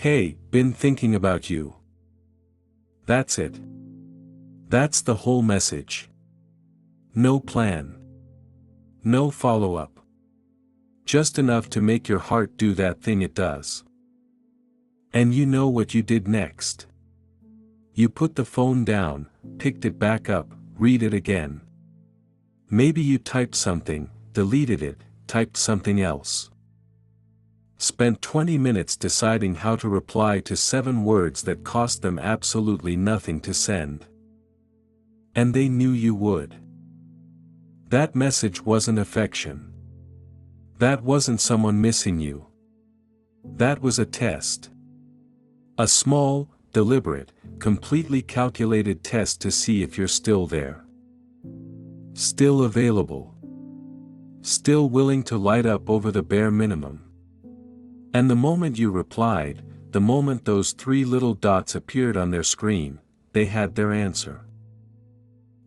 Hey, been thinking about you. That's it. That's the whole message. No plan. No follow-up. Just enough to make your heart do that thing it does. And you know what you did next. You put the phone down, picked it back up, read it again. Maybe you typed something, deleted it, typed something else. Spent 20 minutes deciding how to reply to 7 words that cost them absolutely nothing to send. And they knew you would. That message wasn't affection. That wasn't someone missing you. That was a test. A small, deliberate, completely calculated test to see if you're still there. Still available. Still willing to light up over the bare minimum. And the moment you replied, the moment those 3 little dots appeared on their screen, they had their answer.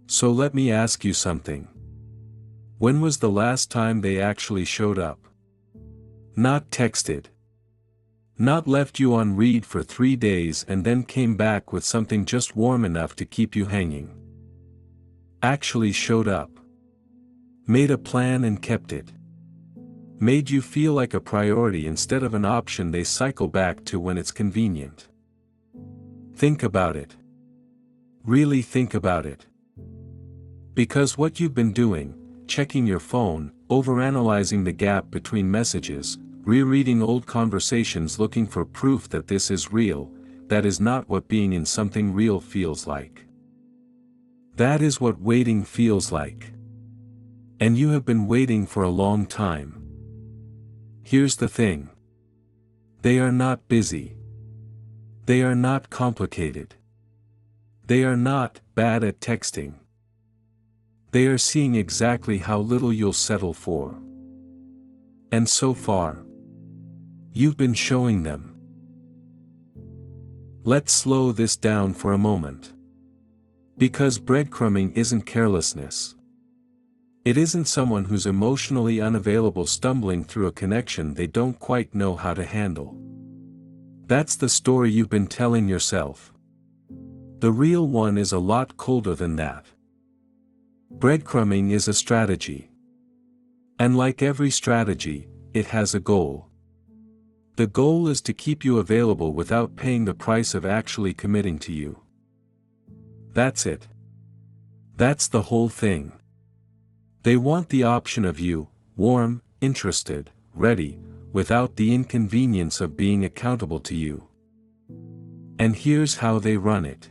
So let me ask you something. When was the last time they actually showed up? Not texted. Not left you on read for 3 days and then came back with something just warm enough to keep you hanging. Actually showed up. Made a plan and kept it. Made you feel like a priority instead of an option they cycle back to when it's convenient. Think about it. Really think about it. Because what you've been doing, checking your phone, overanalyzing the gap between messages, rereading old conversations looking for proof that this is real, that is not what being in something real feels like. That is what waiting feels like. And you have been waiting for a long time. Here's the thing. They are not busy. They are not complicated. They are not bad at texting. They are seeing exactly how little you'll settle for. And so far, you've been showing them. Let's slow this down for a moment. Because breadcrumbing isn't carelessness. It isn't someone who's emotionally unavailable stumbling through a connection they don't quite know how to handle. That's the story you've been telling yourself. The real one is a lot colder than that. Breadcrumbing is a strategy. And like every strategy, it has a goal. The goal is to keep you available without paying the price of actually committing to you. That's it. That's the whole thing. They want the option of you, warm, interested, ready, without the inconvenience of being accountable to you. And here's how they run it.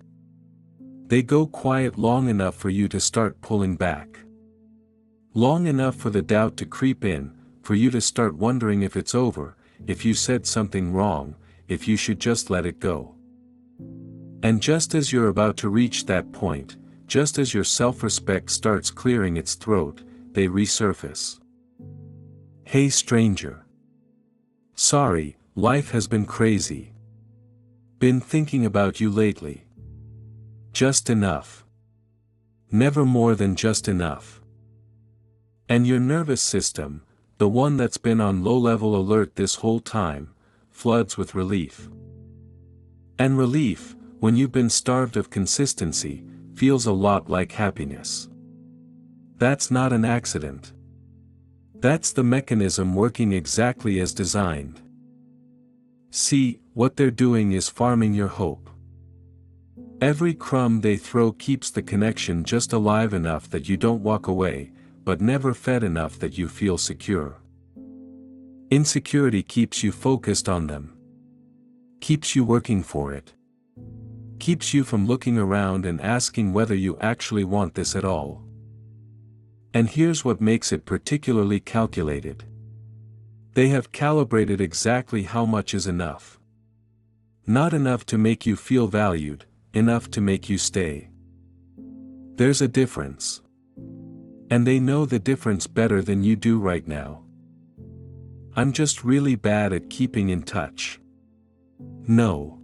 They go quiet long enough for you to start pulling back. Long enough for the doubt to creep in, for you to start wondering if it's over, if you said something wrong, if you should just let it go. And just as you're about to reach that point, just as your self-respect starts clearing its throat, they resurface. Hey stranger. Sorry, life has been crazy. Been thinking about you lately. Just enough. Never more than just enough. And your nervous system, the one that's been on low-level alert this whole time, floods with relief. And relief, when you've been starved of consistency, feels a lot like happiness. That's not an accident. That's the mechanism working exactly as designed. See, what they're doing is farming your hope. Every crumb they throw keeps the connection just alive enough that you don't walk away, but never fed enough that you feel secure. Insecurity keeps you focused on them. Keeps you working for it. Keeps you from looking around and asking whether you actually want this at all. And here's what makes it particularly calculated. They have calibrated exactly how much is enough. Not enough to make you feel valued, enough to make you stay. There's a difference. And they know the difference better than you do right now. I'm just really bad at keeping in touch. No.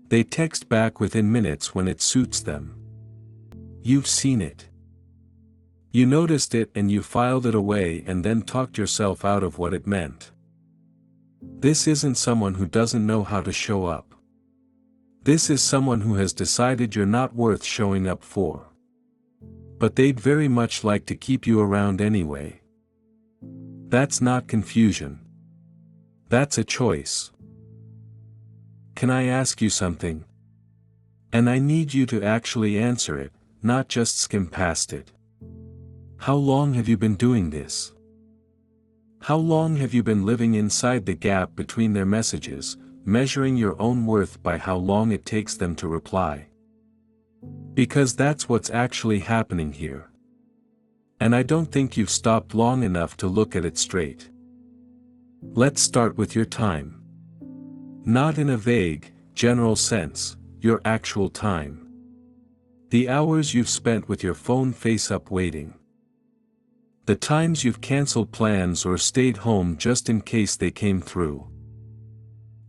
They text back within minutes when it suits them. You've seen it. You noticed it and you filed it away and then talked yourself out of what it meant. This isn't someone who doesn't know how to show up. This is someone who has decided you're not worth showing up for. But they'd very much like to keep you around anyway. That's not confusion. That's a choice. Can I ask you something? And I need you to actually answer it, not just skim past it. How long have you been doing this? How long have you been living inside the gap between their messages, measuring your own worth by how long it takes them to reply? Because that's what's actually happening here. And I don't think you've stopped long enough to look at it straight. Let's start with your time. Not in a vague, general sense, your actual time. The hours you've spent with your phone face up waiting. The times you've canceled plans or stayed home just in case they came through.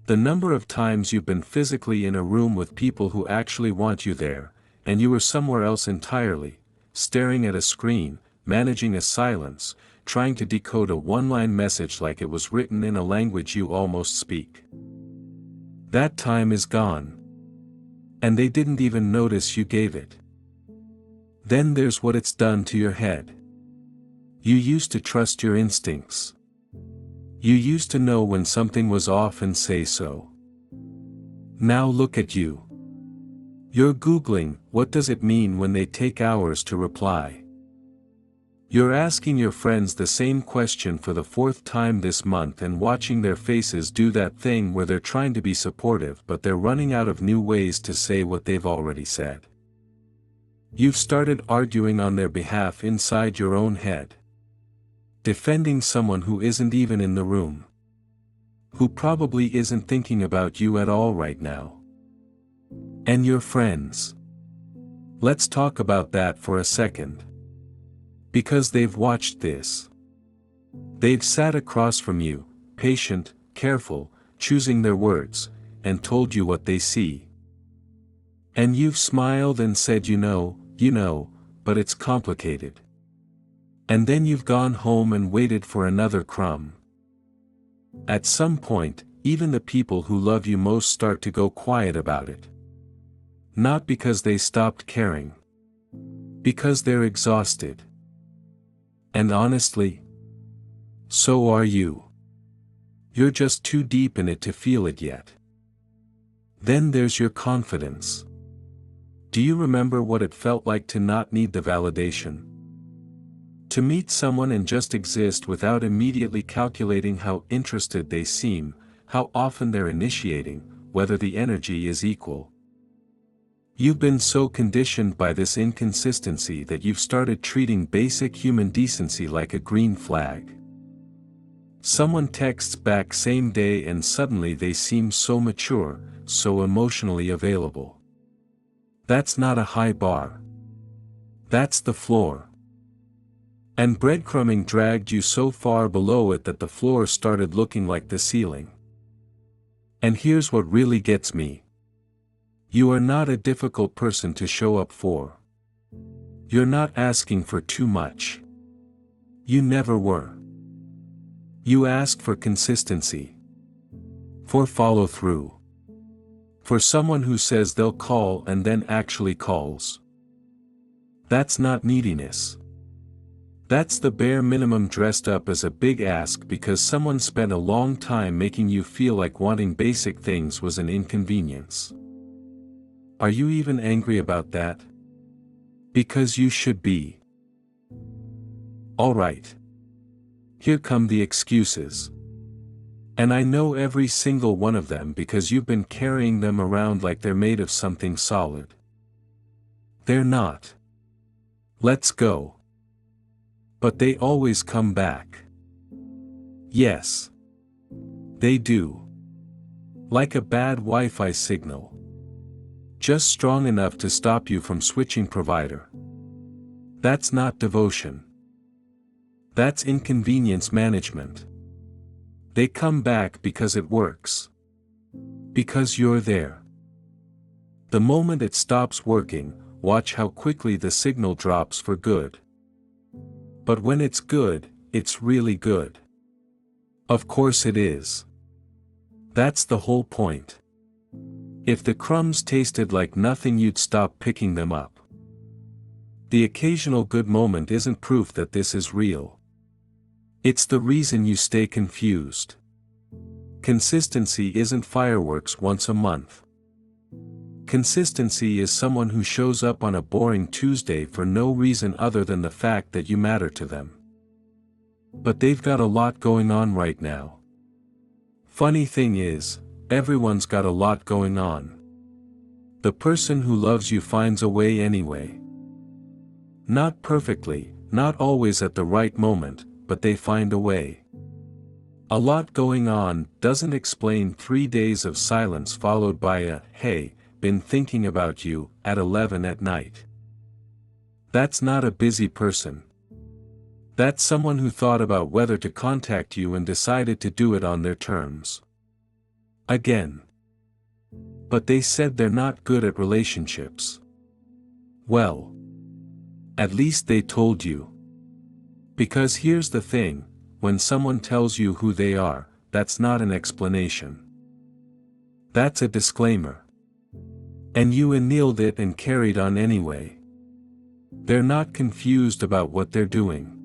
The number of times you've been physically in a room with people who actually want you there, and you were somewhere else entirely, staring at a screen, managing a silence, trying to decode a one-line message like it was written in a language you almost speak. That time is gone. And they didn't even notice you gave it. Then there's what it's done to your head. You used to trust your instincts. You used to know when something was off and say so. Now look at you. You're Googling, what does it mean when they take hours to reply? You're asking your friends the same question for the 4th time this month and watching their faces do that thing where they're trying to be supportive but they're running out of new ways to say what they've already said. You've started arguing on their behalf inside your own head. Defending someone who isn't even in the room. Who probably isn't thinking about you at all right now. And your friends. Let's talk about that for a second. Because they've watched this. They've sat across from you, patient, careful, choosing their words, and told you what they see. And you've smiled and said you know, but it's complicated. And then you've gone home and waited for another crumb. At some point, even the people who love you most start to go quiet about it. Not because they stopped caring. Because they're exhausted. And honestly, so are you. You're just too deep in it to feel it yet. Then there's your confidence. Do you remember what it felt like to not need the validation? To meet someone and just exist without immediately calculating how interested they seem, how often they're initiating, whether the energy is equal. You've been so conditioned by this inconsistency that you've started treating basic human decency like a green flag. Someone texts back same day and suddenly they seem so mature, so emotionally available. That's not a high bar. That's the floor. And breadcrumbing dragged you so far below it that the floor started looking like the ceiling. And here's what really gets me. You are not a difficult person to show up for. You're not asking for too much. You never were. You asked for consistency. For follow-through. For someone who says they'll call and then actually calls. That's not neediness. That's the bare minimum dressed up as a big ask because someone spent a long time making you feel like wanting basic things was an inconvenience. Are you even angry about that? Because you should be. Alright. Here come the excuses. And I know every single one of them because you've been carrying them around like they're made of something solid. They're not. Let's go. But they always come back. Yes. They do. Like a bad Wi-Fi signal. Just strong enough to stop you from switching provider. That's not devotion. That's inconvenience management. They come back because it works. Because you're there. The moment it stops working, watch how quickly the signal drops for good. But when it's good, it's really good. Of course it is. That's the whole point. If the crumbs tasted like nothing, you'd stop picking them up. The occasional good moment isn't proof that this is real. It's the reason you stay confused. Consistency isn't fireworks once a month. Consistency is someone who shows up on a boring Tuesday for no reason other than the fact that you matter to them. But they've got a lot going on right now. Funny thing is, everyone's got a lot going on. The person who loves you finds a way anyway. Not perfectly, not always at the right moment, but they find a way. A lot going on doesn't explain 3 days of silence followed by a, "Hey, been thinking about you," at 11 at night. That's not a busy person. That's someone who thought about whether to contact you and decided to do it on their terms. Again. But they said they're not good at relationships. Well, at least they told you. Because here's the thing, when someone tells you who they are, that's not an explanation. That's a disclaimer. And you annealed it and carried on anyway. They're not confused about what they're doing.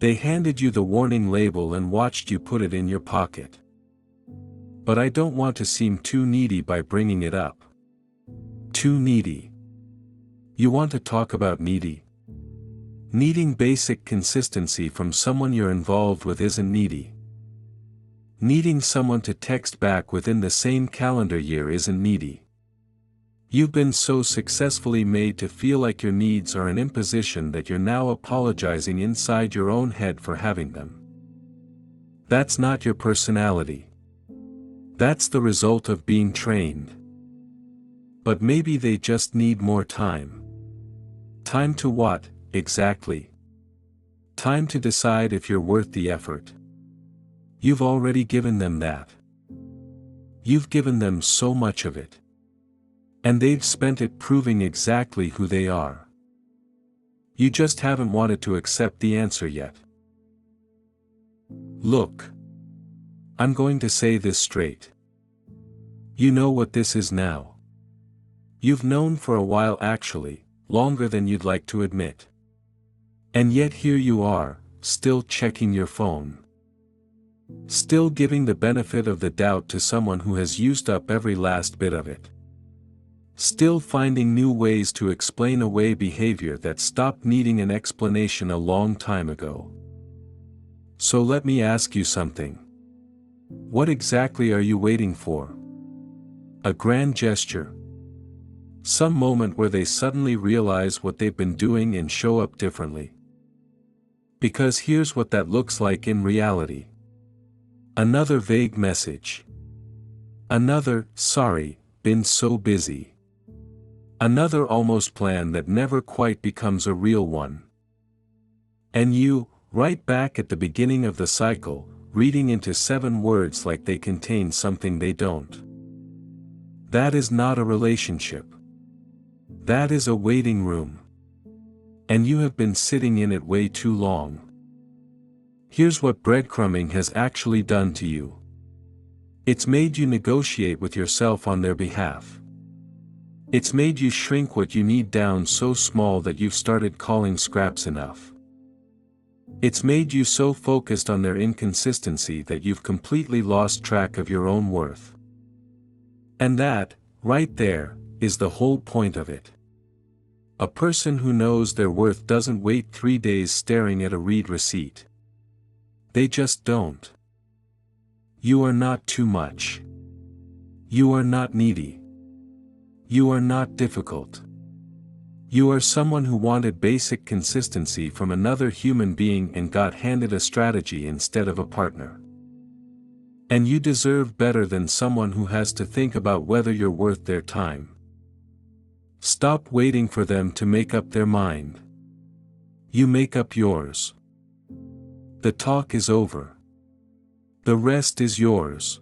They handed you the warning label and watched you put it in your pocket. But I don't want to seem too needy by bringing it up. Too needy. You want to talk about needy? Needing basic consistency from someone you're involved with isn't needy. Needing someone to text back within the same calendar year isn't needy. You've been so successfully made to feel like your needs are an imposition that you're now apologizing inside your own head for having them. That's not your personality. That's the result of being trained. But maybe they just need more time. Time to what, exactly? Time to decide if you're worth the effort. You've already given them that. You've given them so much of it. And they've spent it proving exactly who they are. You just haven't wanted to accept the answer yet. Look. I'm going to say this straight. You know what this is now. You've known for a while, actually, longer than you'd like to admit. And yet here you are, still checking your phone. Still giving the benefit of the doubt to someone who has used up every last bit of it. Still finding new ways to explain away behavior that stopped needing an explanation a long time ago. So let me ask you something. What exactly are you waiting for? A grand gesture? Some moment where they suddenly realize what they've been doing and show up differently? Because here's what that looks like in reality. Another vague message. Another, "Sorry, been so busy." Another almost plan that never quite becomes a real one. And you, right back at the beginning of the cycle, reading into 7 words like they contain something they don't. That is not a relationship. That is a waiting room. And you have been sitting in it way too long. Here's what breadcrumbing has actually done to you. It's made you negotiate with yourself on their behalf. It's made you shrink what you need down so small that you've started calling scraps enough. It's made you so focused on their inconsistency that you've completely lost track of your own worth. And that, right there, is the whole point of it. A person who knows their worth doesn't wait 3 days staring at a read receipt. They just don't. You are not too much. You are not needy. You are not difficult. You are someone who wanted basic consistency from another human being and got handed a strategy instead of a partner. And you deserve better than someone who has to think about whether you're worth their time. Stop waiting for them to make up their mind. You make up yours. The talk is over. The rest is yours.